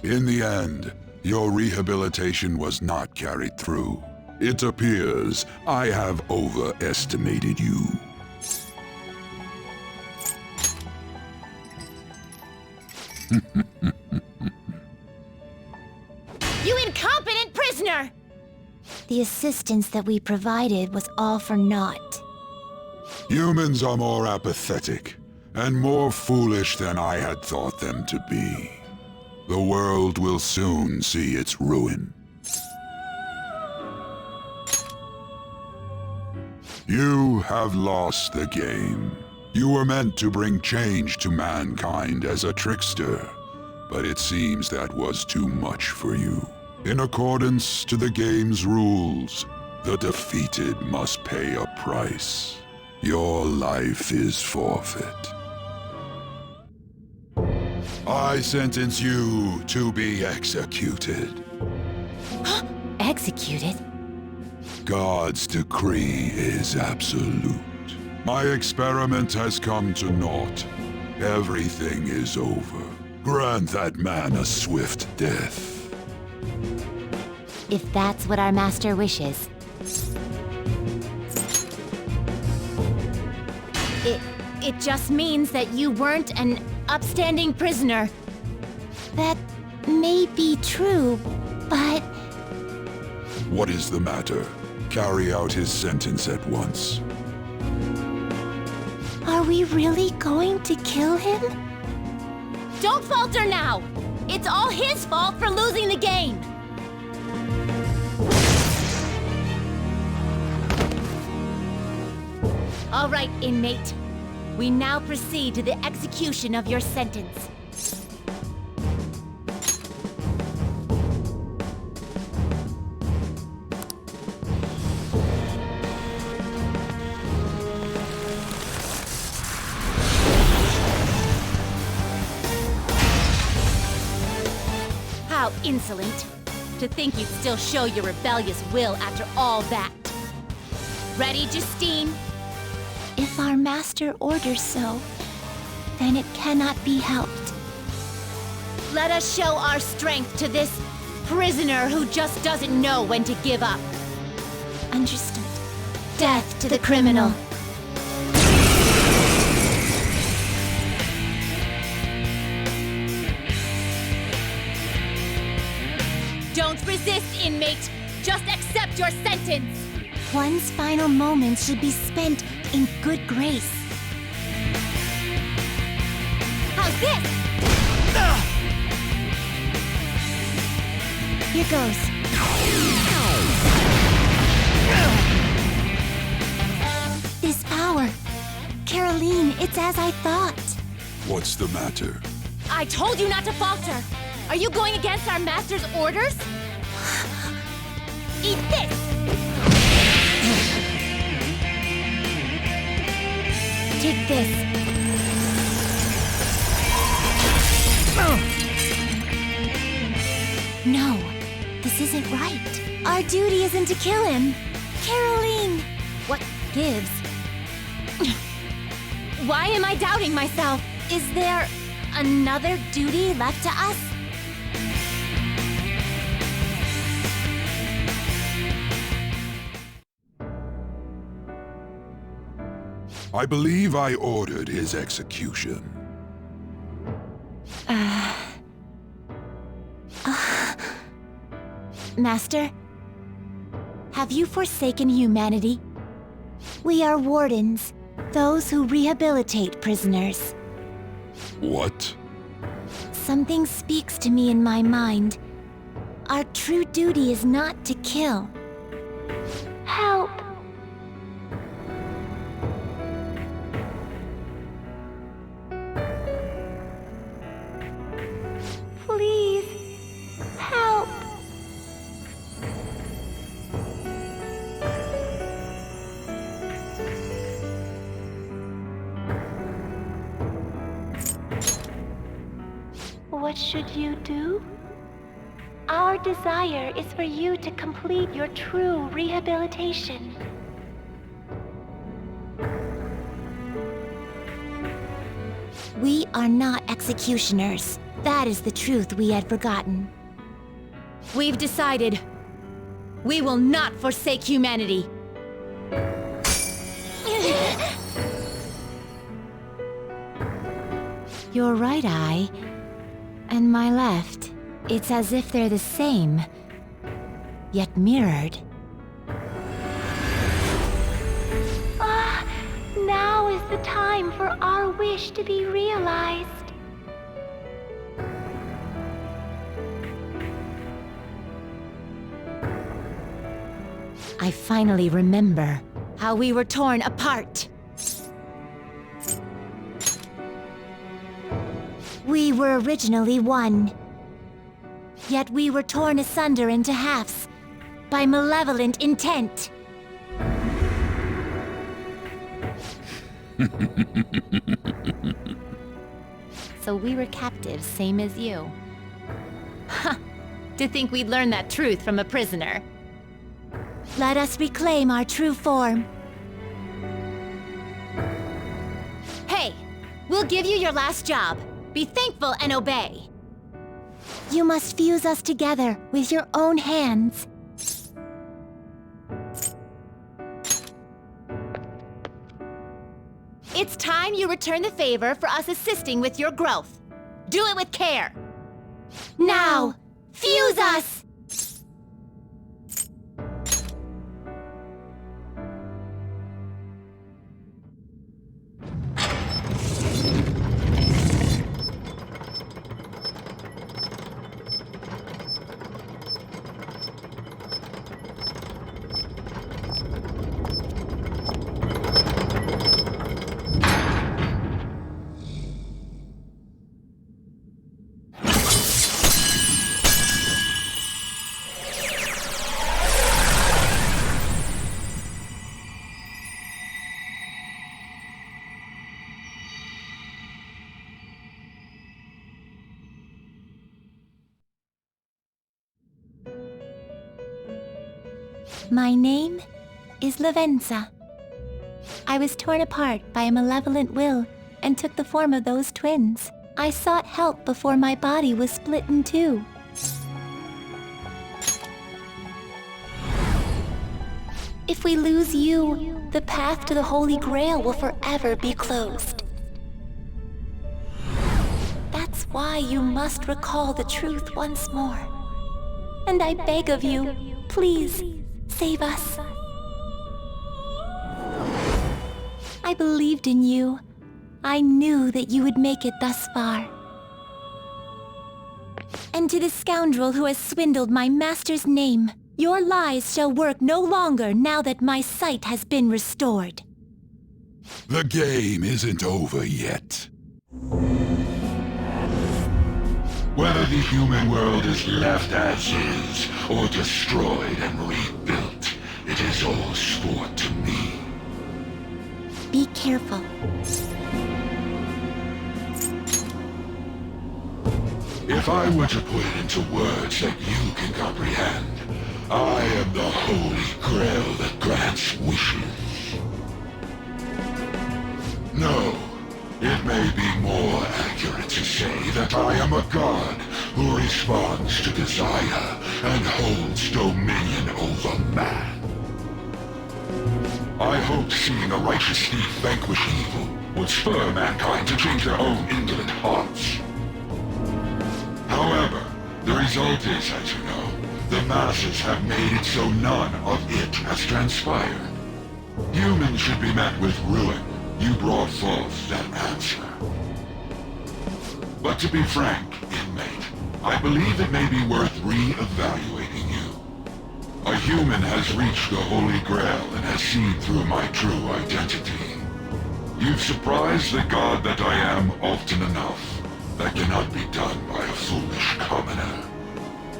In the end, your rehabilitation was not carried through. It appears I have overestimated you. You incompetent prisoner! The assistance that we provided was all for naught. Humans are more apathetic and more foolish than I had thought them to be. The world will soon see its ruin. You have lost the game. You were meant to bring change to mankind as a trickster, but it seems that was too much for you. In accordance to the game's rules, the defeated must pay a price. Your life is forfeit. I sentence you to be executed. Executed? God's decree is absolute. My experiment has come to naught. Everything is over. Grant that man a swift death. If that's what our master wishes. It just means that you weren't an upstanding prisoner. That may be true, but... What is the matter? Carry out his sentence at once. Are we really going to kill him? Don't falter now! It's all his fault for losing the game! All right, inmate. We now proceed to the execution of your sentence. How insolent. To think you'd still show your rebellious will after all that. Ready, Justine? If our master orders so, then it cannot be helped. Let us show our strength to this prisoner who just doesn't know when to give up. Understood. Death to the criminal. Don't resist, inmate. Just accept your sentence. One's final moments should be spent in good grace. How's this? Here goes. This power. Caroline, it's as I thought. What's the matter? I told you not to falter. Are you going against our master's orders? Eat this! Take this. No, this isn't right. Our duty isn't to kill him. Caroline! What gives? Why am I doubting myself? Is there another duty left to us? I believe I ordered his execution. Master, have you forsaken humanity? We are wardens, those who rehabilitate prisoners. What? Something speaks to me in my mind. Our true duty is not to kill. Help! Please, help! What should you do? Our desire is for you to complete your true rehabilitation. We are not executioners. that is the truth we had forgotten. We've decided. We will not forsake humanity. Your right eye and my left. It's as if they're the same, yet mirrored. Now is the time for our wish to be realized. I finally remember how we were torn apart. We were originally one. Yet we were torn asunder into halves by malevolent intent. So we were captives, same as you. Ha! To think we'd learn that truth from a prisoner. Let us reclaim our true form. Hey! We'll give you your last job. Be thankful and obey. You must fuse us together with your own hands. It's time you return the favor for us assisting with your growth. Do it with care. Now, fuse us! My name is Lavenza. I was torn apart by a malevolent will and took the form of those twins. I sought help before my body was split in two. If we lose you, the path to the Holy Grail will forever be closed. That's why you must recall the truth once more. And I beg of you, please, save us. I believed in you. I knew that you would make it thus far. And to the scoundrel who has swindled my master's name, your lies shall work no longer now that my sight has been restored. The game isn't over yet. Whether the human world is left as is, or destroyed and rebuilt, it is all sport to me. Be careful. If I were to put it into words that you can comprehend, I am the Holy Grail that grants wishes. No, it may be more accurate to say that I am a god who responds to desire and holds dominion over man. I hoped seeing a righteous thief vanquish evil would spur mankind to change their own indolent hearts. However, the result is, as you know, the masses have made it so none of it has transpired. Humans should be met with ruin. You brought forth that answer. But to be frank, inmate, I believe it may be worth re-evaluating you. A human has reached the Holy Grail and has seen through my true identity. You've surprised the god that I am often enough. That cannot be done by a foolish commoner.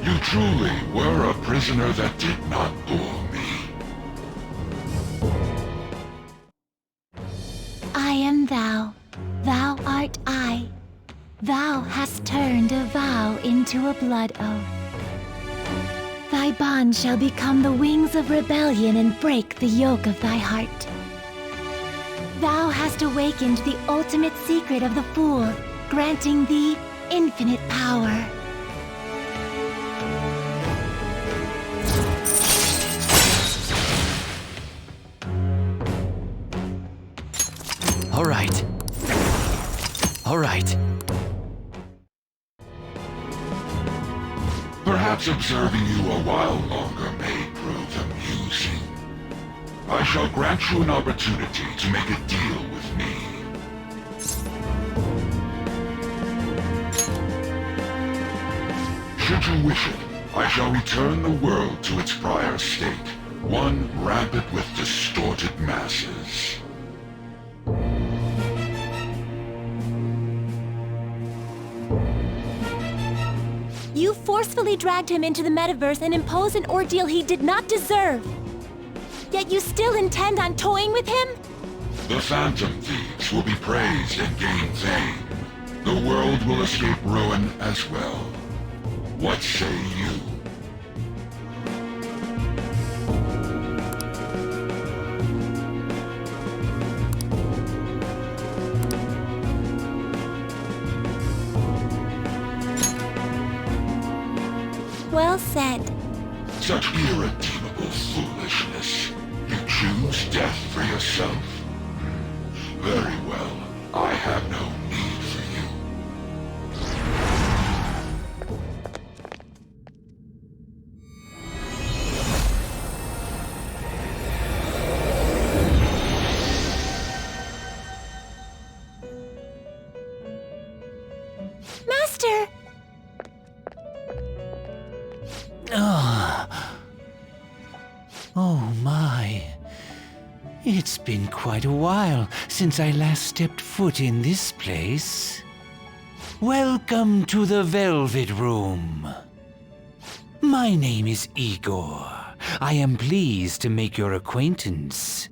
You truly were a prisoner that did not bore me. I am thou. Thou art I. Thou hast turned a vow into a blood oath. Thy bond shall become the wings of rebellion and break the yoke of thy heart. Thou hast awakened the ultimate secret of the fool, granting thee infinite power. All right. All right. Perhaps observing you a while longer may prove amusing. I shall grant you an opportunity to make a deal with me. Should you wish it, I shall return the world to its prior state, one rampant with distorted masses. You forcefully dragged him into the metaverse and imposed an ordeal he did not deserve. Yet you still intend on toying with him? The phantom thieves will be praised and gain fame. The world will escape ruin as well. What say you? Well said. Such irredeemable foolishness. You choose death for yourself? Very well. I have no need for you. Master! Oh my. It's been quite a while since I last stepped foot in this place. Welcome to the Velvet Room. My name is Igor. I am pleased to make your acquaintance.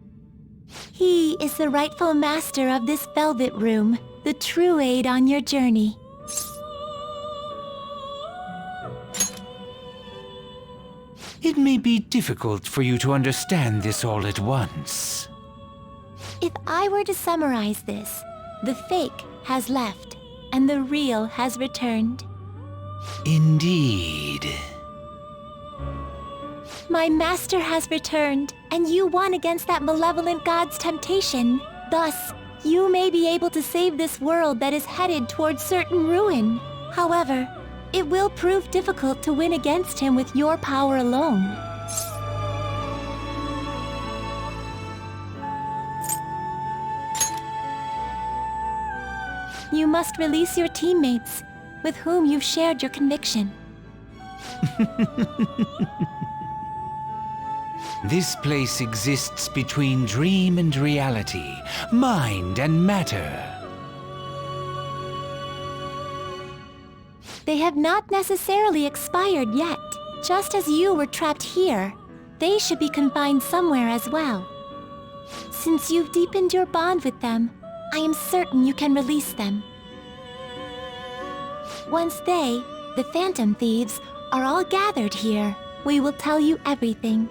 He is the rightful master of this Velvet Room, the true aid on your journey. It may be difficult for you to understand this all at once. If I were to summarize this, the fake has left, and the real has returned. Indeed. My master has returned, and you won against that malevolent god's temptation. Thus, you may be able to save this world that is headed towards certain ruin. However, it will prove difficult to win against him with your power alone. You must release your teammates, with whom you've shared your conviction. This place exists between dream and reality, mind and matter. They have not necessarily expired yet. Just as you were trapped here, they should be confined somewhere as well. Since you've deepened your bond with them, I am certain you can release them. Once they, the Phantom Thieves, are all gathered here, we will tell you everything.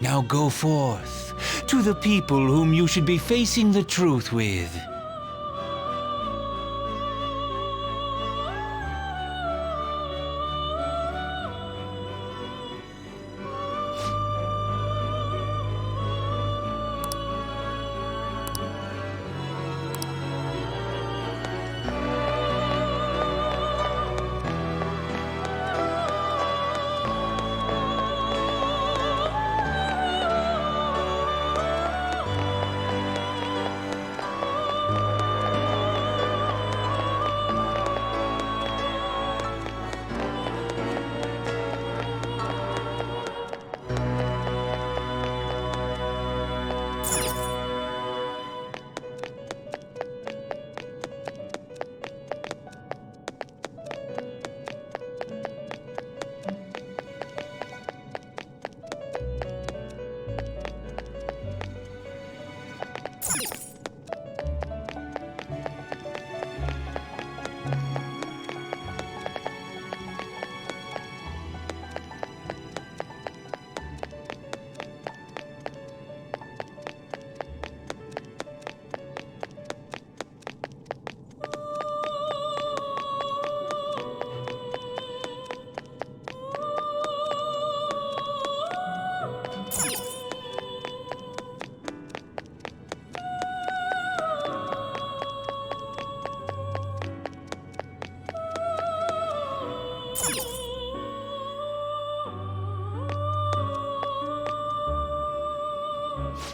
Now go forth, to the people whom you should be facing the truth with.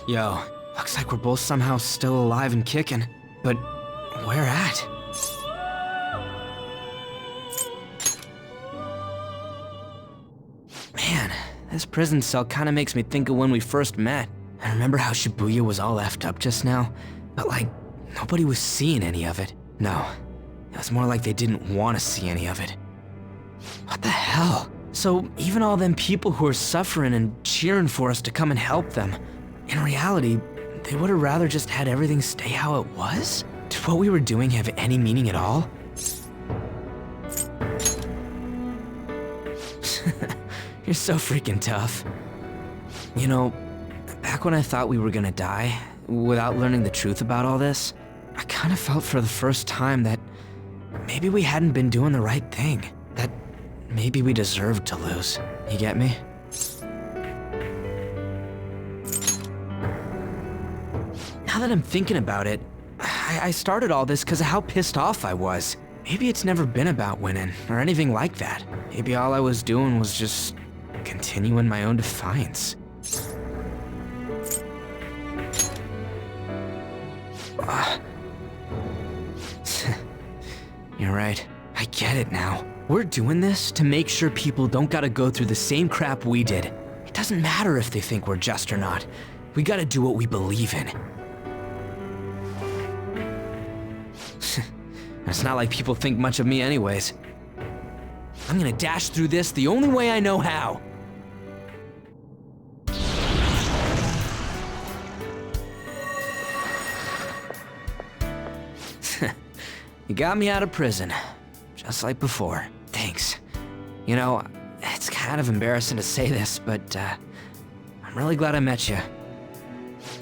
Yo, looks like we're both somehow still alive and kicking. But where at? Man, this prison cell kinda makes me think of when we first met. I remember how Shibuya was all effed up just now, but like, nobody was seeing any of it. No, it was more like they didn't want to see any of it. What the hell? So even all them people who are suffering and cheering for us to come and help them, in reality, they would have rather just had everything stay how it was? Did what we were doing have any meaning at all? You're so freaking tough. You know, back when I thought we were gonna die, without learning the truth about all this, I kinda felt for the first time that maybe we hadn't been doing the right thing. That maybe we deserved to lose. You get me? Now that I'm thinking about it, I started all this because of how pissed off I was. Maybe it's never been about winning, or anything like that. Maybe all I was doing was just continuing my own defiance. You're right. I get it now. We're doing this to make sure people don't gotta go through the same crap we did. It doesn't matter if they think we're just or not. We gotta do what we believe in. It's not like people think much of me anyways. I'm gonna dash through this the only way I know how. You got me out of prison, just like before. Thanks. You know, it's kind of embarrassing to say this, but I'm really glad I met you.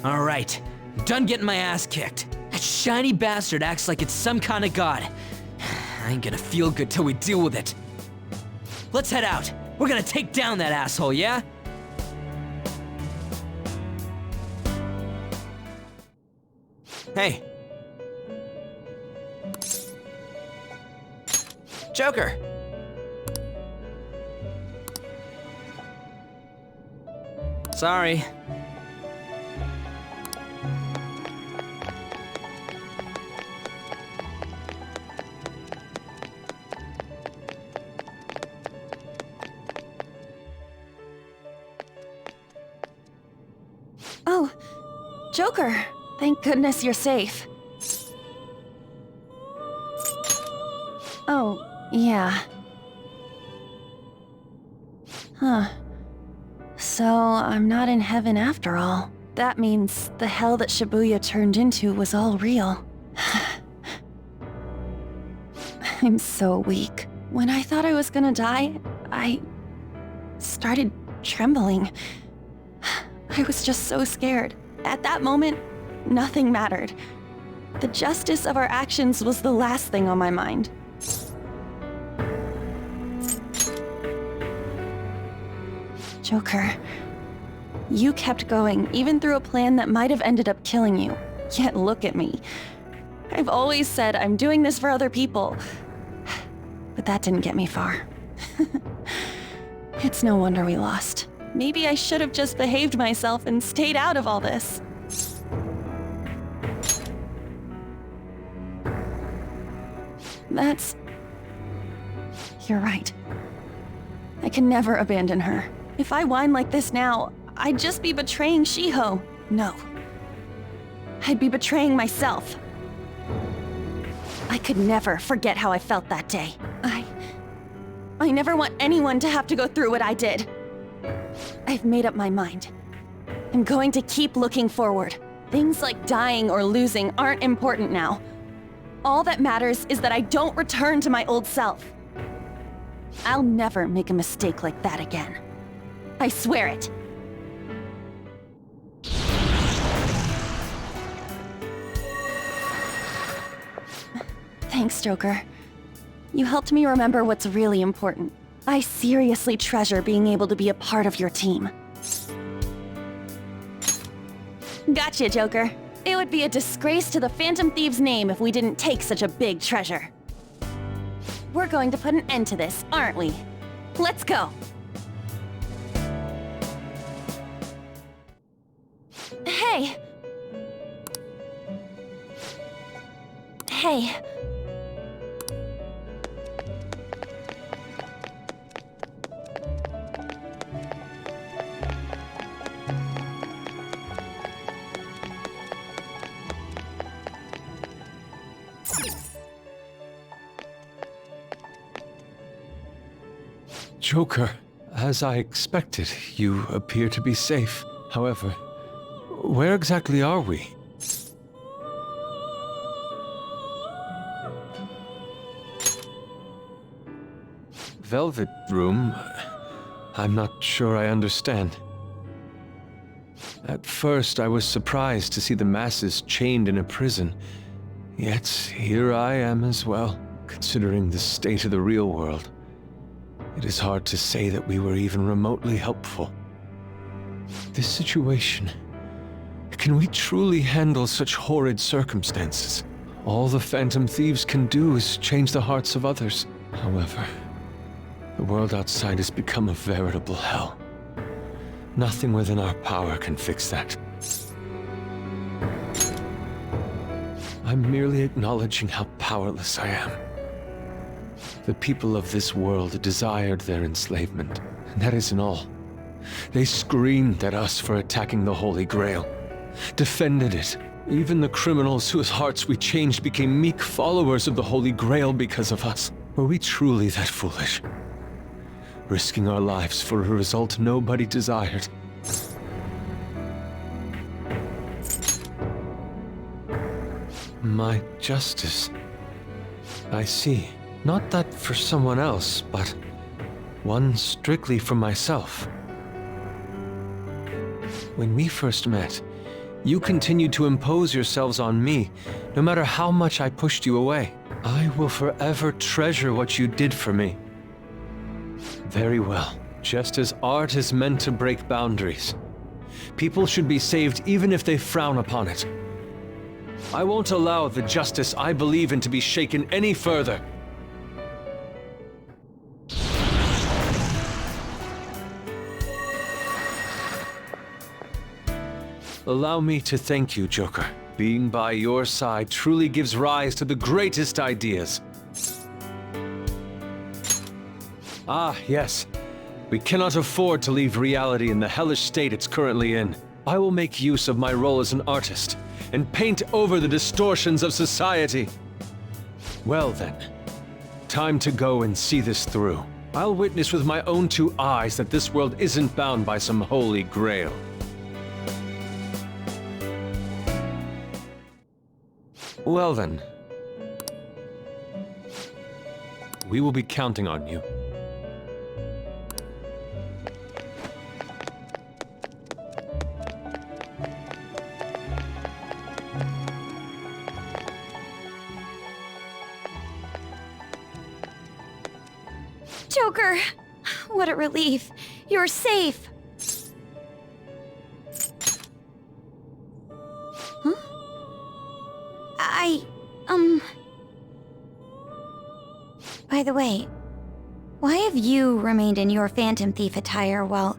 All right, I'm done getting my ass kicked. That shiny bastard acts like it's some kind of god. I ain't gonna feel good till we deal with it. Let's head out. We're gonna take down that asshole, yeah? Hey. Joker! Sorry. Oh, Joker. Thank goodness you're safe. Oh, yeah. Huh. So, I'm not in heaven after all. That means the hell that Shibuya turned into was all real. I'm so weak. When I thought I was gonna die, I started trembling. I was just so scared. At that moment, nothing mattered. The justice of our actions was the last thing on my mind. Joker, you kept going, even through a plan that might have ended up killing you. Yet look at me. I've always said I'm doing this for other people. But that didn't get me far. It's no wonder we lost. Maybe I should have just behaved myself and stayed out of all this. You're right. I can never abandon her. If I whine like this now, I'd just be betraying Shiho. No. I'd be betraying myself. I could never forget how I felt that day. I never want anyone to have to go through what I did. I've made up my mind. I'm going to keep looking forward. Things like dying or losing aren't important now. All that matters is that I don't return to my old self. I'll never make a mistake like that again. I swear it. Thanks, Joker. You helped me remember what's really important. I seriously treasure being able to be a part of your team. Gotcha, Joker. It would be a disgrace to the Phantom Thieves' name if we didn't take such a big treasure. We're going to put an end to this, aren't we? Let's go! Hey! Hey. Joker, as I expected, you appear to be safe. However, where exactly are we? Velvet Room? I'm not sure I understand. At first, I was surprised to see the masses chained in a prison. Yet, here I am as well, considering the state of the real world. It is hard to say that we were even remotely helpful. This situation... Can we truly handle such horrid circumstances? All the Phantom Thieves can do is change the hearts of others. However, the world outside has become a veritable hell. Nothing within our power can fix that. I'm merely acknowledging how powerless I am. The people of this world desired their enslavement, and that isn't all. They screamed at us for attacking the Holy Grail, defended it. Even the criminals whose hearts we changed became meek followers of the Holy Grail because of us. Were we truly that foolish? Risking our lives for a result nobody desired. My justice. I see. Not that for someone else, but one strictly for myself. When we first met, you continued to impose yourselves on me, no matter how much I pushed you away. I will forever treasure what you did for me. Very well. Just as art is meant to break boundaries, people should be saved even if they frown upon it. I won't allow the justice I believe in to be shaken any further. Allow me to thank you, Joker. Being by your side truly gives rise to the greatest ideas. Ah, yes. We cannot afford to leave reality in the hellish state it's currently in. I will make use of my role as an artist and paint over the distortions of society. Well then, time to go and see this through. I'll witness with my own two eyes that this world isn't bound by some holy grail. Well then, we will be counting on you. Joker! What a relief. You're safe. Huh? By the way, why have you remained in your Phantom Thief attire while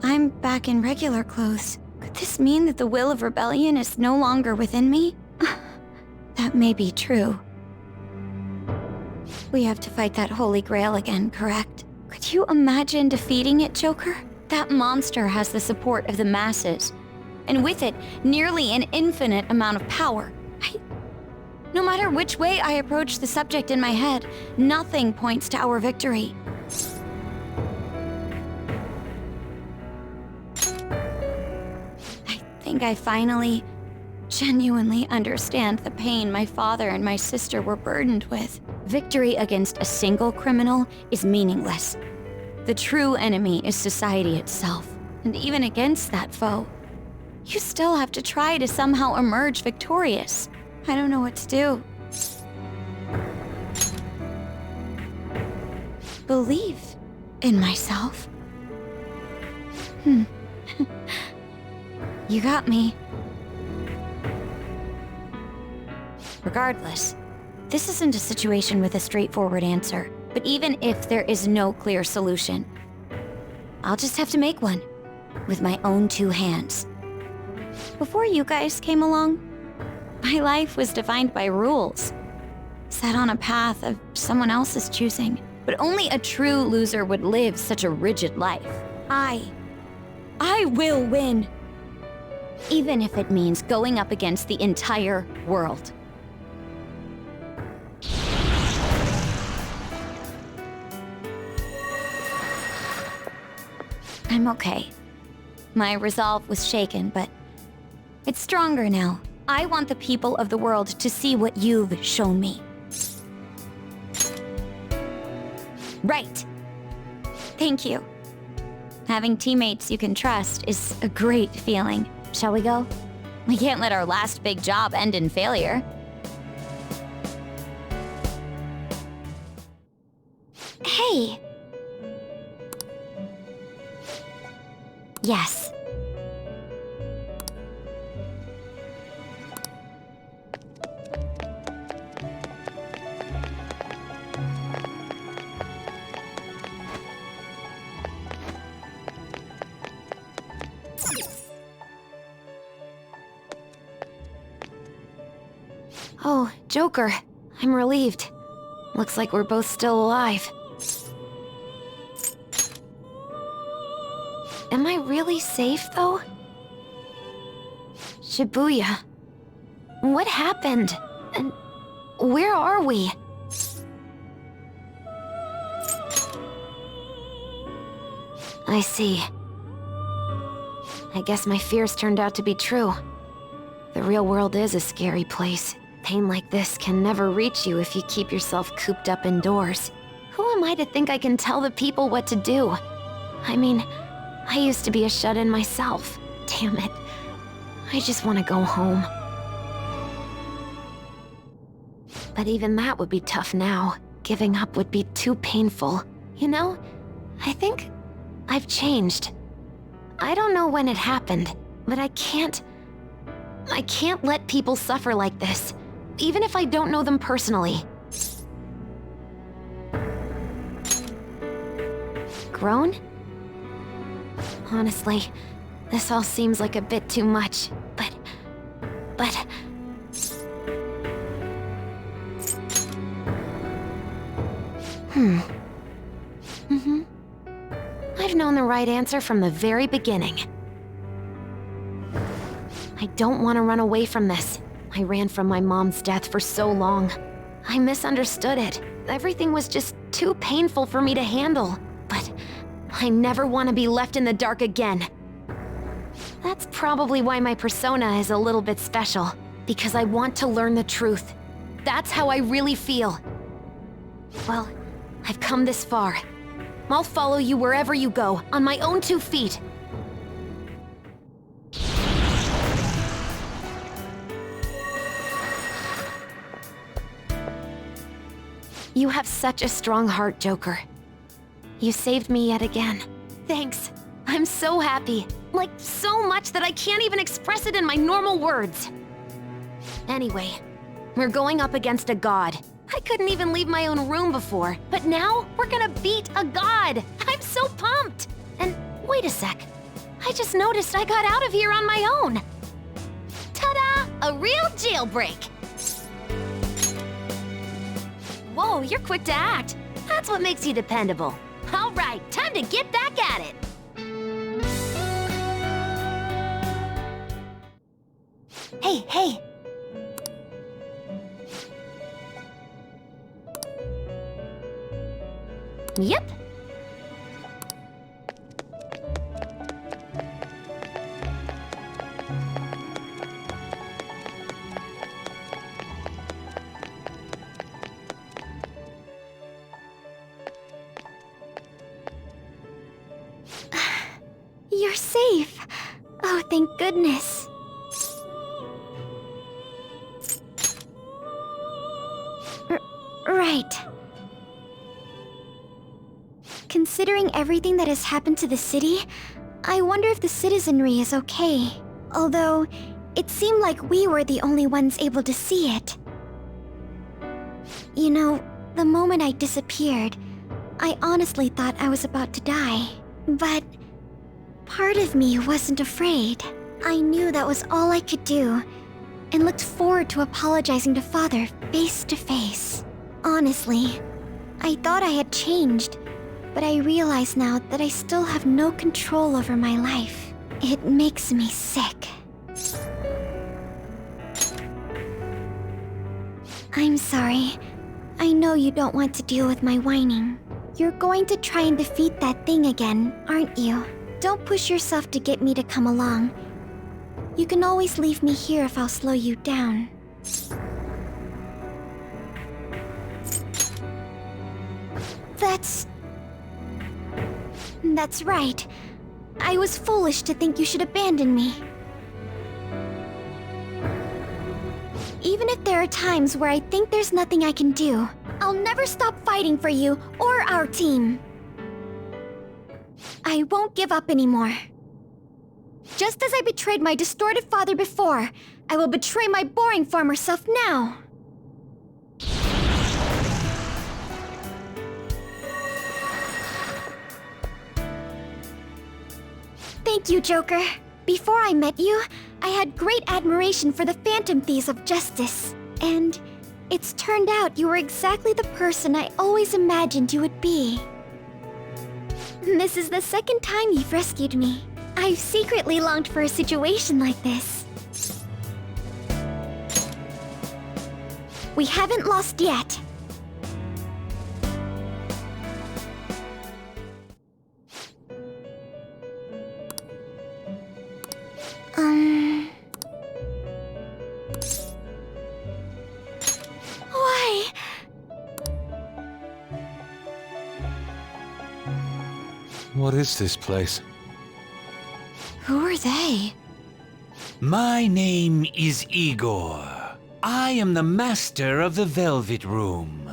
I'm back in regular clothes? Could this mean that the will of rebellion is no longer within me? That may be true. We have to fight that Holy Grail again, correct? Could you imagine defeating it, Joker? That monster has the support of the masses, and with it, nearly an infinite amount of power. No matter which way I approach the subject in my head, nothing points to our victory. I think I finally, genuinely understand the pain my father and my sister were burdened with. Victory against a single criminal is meaningless. The true enemy is society itself. And even against that foe, you still have to try to somehow emerge victorious. I don't know what to do. Believe in myself. You got me. Regardless, this isn't a situation with a straightforward answer. But even if there is no clear solution, I'll just have to make one with my own two hands. Before you guys came along, my life was defined by rules, set on a path of someone else's choosing. But only a true loser would live such a rigid life. I will win. Even if it means going up against the entire world. I'm okay. My resolve was shaken, but it's stronger now. I want the people of the world to see what you've shown me. Right. Thank you. Having teammates you can trust is a great feeling. Shall we go? We can't let our last big job end in failure. Hey. Yes. Oh, Joker. I'm relieved. Looks like we're both still alive. Am I really safe, though? Shibuya. What happened? And where are we? I see. I guess my fears turned out to be true. The real world is a scary place. Pain like this can never reach you if you keep yourself cooped up indoors. Who am I to think I can tell the people what to do? I mean, I used to be a shut-in myself. Damn it. I just want to go home. But even that would be tough now. Giving up would be too painful. You know, I think I've changed. I don't know when it happened, but I can't let people suffer like this. Even if I don't know them personally. Grown? Honestly, this all seems like a bit too much, but... I've known the right answer from the very beginning. I don't want to run away from this. I ran from my mom's death for so long. I misunderstood it. Everything was just too painful for me to handle. But I never want to be left in the dark again. That's probably why my persona is a little bit special. Because I want to learn the truth. That's how I really feel. Well, I've come this far. I'll follow you wherever you go, on my own 2 feet. You have such a strong heart, Joker. You saved me yet again. Thanks. I'm so happy. Like, so much that I can't even express it in my normal words. Anyway, we're going up against a god. I couldn't even leave my own room before, but now we're gonna beat a god! I'm so pumped! And wait a sec. I just noticed I got out of here on my own. Ta-da! A real jailbreak! Whoa, you're quick to act. That's what makes you dependable. All right, time to get back at it. Hey. Yep. You're safe. Oh, thank goodness. Right. Considering everything that has happened to the city, I wonder if the citizenry is okay. Although, it seemed like we were the only ones able to see it. You know, the moment I disappeared, I honestly thought I was about to die. But part of me wasn't afraid. I knew that was all I could do, and looked forward to apologizing to Father face to face. Honestly, I thought I had changed, but I realize now that I still have no control over my life. It makes me sick. I'm sorry. I know you don't want to deal with my whining. You're going to try and defeat that thing again, aren't you? Don't push yourself to get me to come along. You can always leave me here if I'll slow you down. That's right. I was foolish to think you should abandon me. Even if there are times where I think there's nothing I can do, I'll never stop fighting for you or our team. I won't give up anymore. Just as I betrayed my distorted father before, I will betray my boring farmer self now. Thank you, Joker. Before I met you, I had great admiration for the Phantom Thieves of Justice. And it's turned out you were exactly the person I always imagined you would be. This is the second time you've rescued me. I've secretly longed for a situation like this. We haven't lost yet. Why? What is this place? Who are they? My name is Igor. I am the master of the Velvet Room.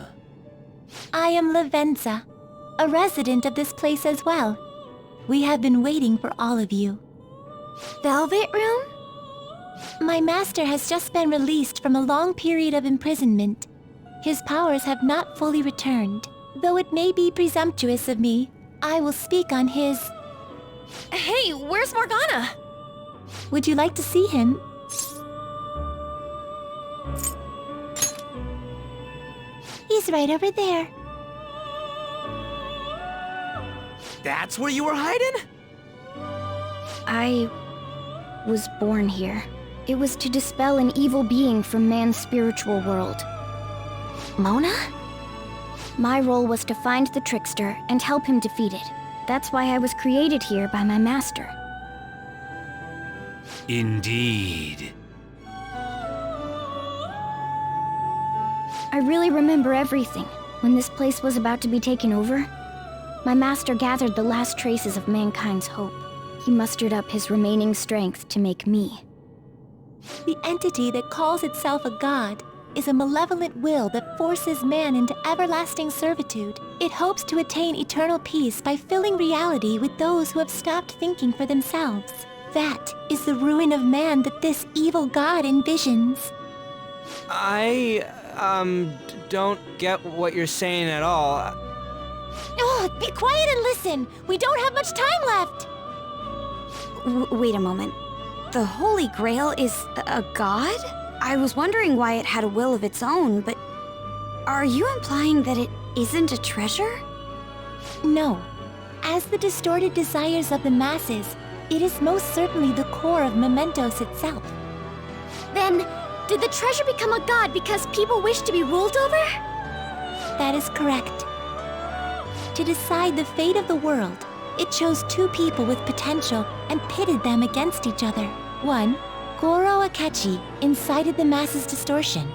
I am Lavenza, a resident of this place as well. We have been waiting for all of you. Velvet Room? My master has just been released from a long period of imprisonment. His powers have not fully returned. Though it may be presumptuous of me, I will speak on his... Hey, where's Morgana? Would you like to see him? He's right over there. That's where you were hiding? I was born here. It was to dispel an evil being from man's spiritual world. Mona? My role was to find the trickster and help him defeat it. That's why I was created here by my master. Indeed. I really remember everything. When this place was about to be taken over, my master gathered the last traces of mankind's hope. He mustered up his remaining strength to make me. The entity that calls itself a god is a malevolent will that forces man into everlasting servitude. It hopes to attain eternal peace by filling reality with those who have stopped thinking for themselves. That is the ruin of man that this evil god envisions. I, don't get what you're saying at all. Oh, be quiet and listen! We don't have much time left! Wait a moment. The Holy Grail is a god? I was wondering why it had a will of its own, but are you implying that it isn't a treasure? No. As the distorted desires of the masses, it is most certainly the core of Mementos itself. Then, did the treasure become a god because people wish to be ruled over? That is correct. To decide the fate of the world, it chose two people with potential and pitted them against each other. One, Goro Akechi, incited the masses' distortion.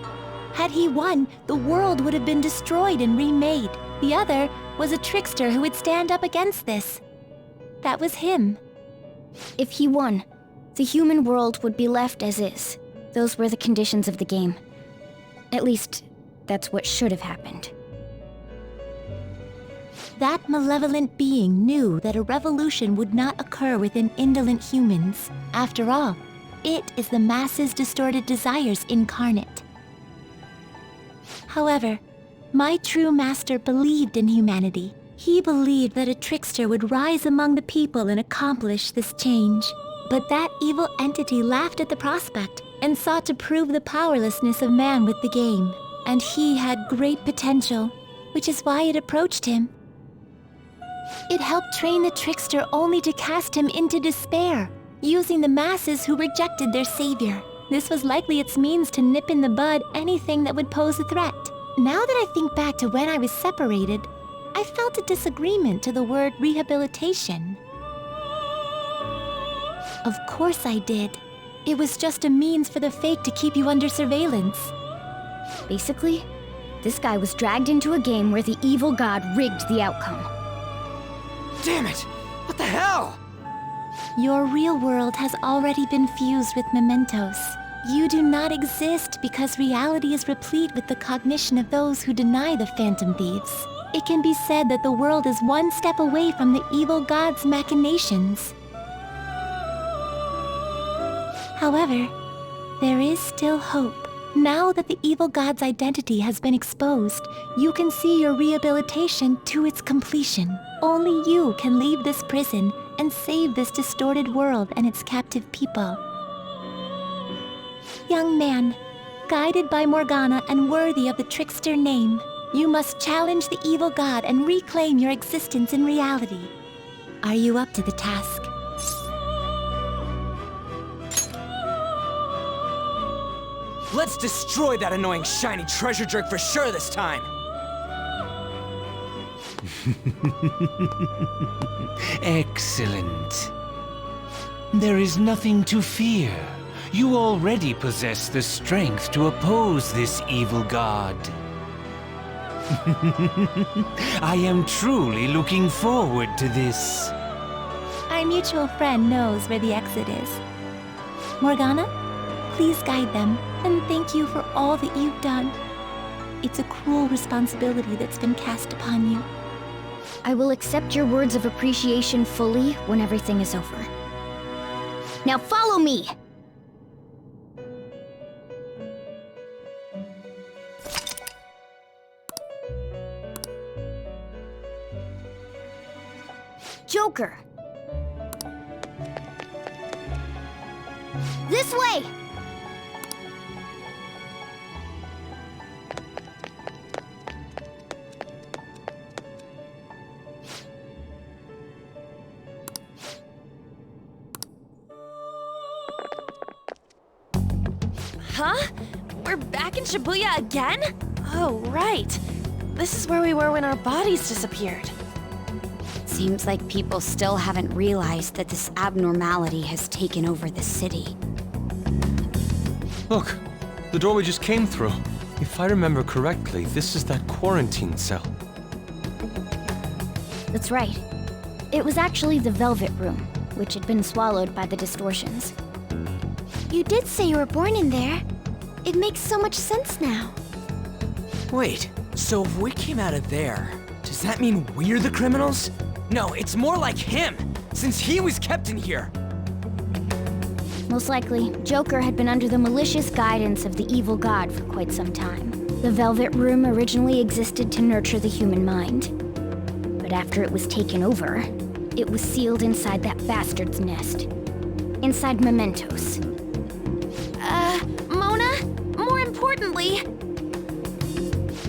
Had he won, the world would have been destroyed and remade. The other was a trickster who would stand up against this. That was him. If he won, the human world would be left as is. Those were the conditions of the game. At least, that's what should have happened. That malevolent being knew that a revolution would not occur within indolent humans. After all, it is the masses' distorted desires incarnate. However, my true master believed in humanity. He believed that a trickster would rise among the people and accomplish this change. But that evil entity laughed at the prospect and sought to prove the powerlessness of man with the game. And he had great potential, which is why it approached him. It helped train the trickster only to cast him into despair, using the masses who rejected their savior. This was likely its means to nip in the bud anything that would pose a threat. Now that I think back to when I was separated, I felt a disagreement to the word rehabilitation. Of course I did. It was just a means for the fake to keep you under surveillance. Basically, this guy was dragged into a game where the evil god rigged the outcome. Damn it! What the hell? Your real world has already been fused with mementos. You do not exist because reality is replete with the cognition of those who deny the phantom thieves. It can be said that the world is one step away from the evil god's machinations. However, there is still hope. Now that the evil god's identity has been exposed, you can see your rehabilitation to its completion. Only you can leave this prison and save this distorted world and its captive people. Young man, guided by Morgana and worthy of the trickster name, you must challenge the evil god and reclaim your existence in reality. Are you up to the task? Let's destroy that annoying shiny treasure jerk for sure this time! Excellent. There is nothing to fear. You already possess the strength to oppose this evil god. I am truly looking forward to this. Our mutual friend knows where the exit is. Morgana, please guide them, and thank you for all that you've done. It's a cruel responsibility that's been cast upon you. I will accept your words of appreciation fully when everything is over. Now follow me! Joker! This way! Huh? We're back in Shibuya again? Oh, right. This is where we were when our bodies disappeared. Seems like people still haven't realized that this abnormality has taken over the city. Look, the door we just came through. If I remember correctly, this is that quarantine cell. That's right. It was actually the Velvet Room, which had been swallowed by the distortions. You did say you were born in there. It makes so much sense now. Wait, so if we came out of there, does that mean we're the criminals? No, it's more like him, since he was kept in here. Most likely, Joker had been under the malicious guidance of the evil god for quite some time. The Velvet Room originally existed to nurture the human mind. But after it was taken over, it was sealed inside that bastard's nest. Inside mementos. Mona, more importantly,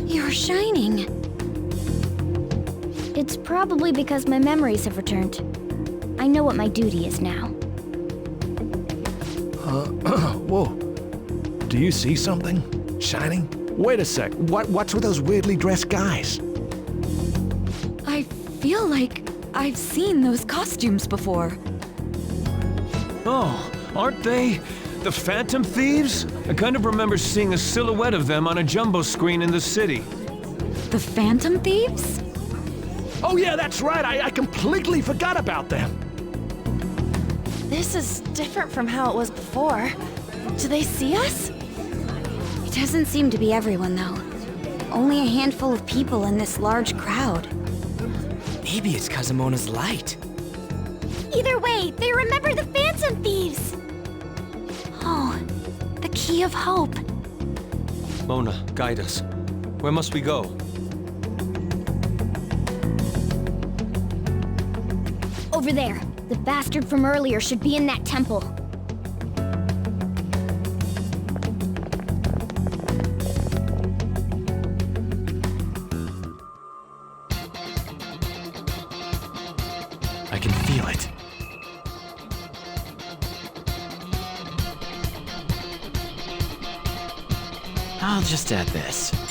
you're shining. It's probably because my memories have returned. I know what my duty is now. Whoa. Do you see something? Shining? Wait a sec. What's with those weirdly dressed guys? I feel like I've seen those costumes before. Oh, aren't they the phantom thieves? I kind of remember seeing a silhouette of them on a jumbo screen in the city. The Phantom Thieves? Oh yeah, that's right. I completely forgot about them. This is different from how it was before. Do they see us? It doesn't seem to be everyone, though. Only a handful of people in this large crowd. Maybe it's Kazumona's light. Either way, they remember the Phantom Thieves! Oh, the key of hope. Mona, guide us. Where must we go? Over there. The bastard from earlier should be in that temple. I can feel it. I'll just add this.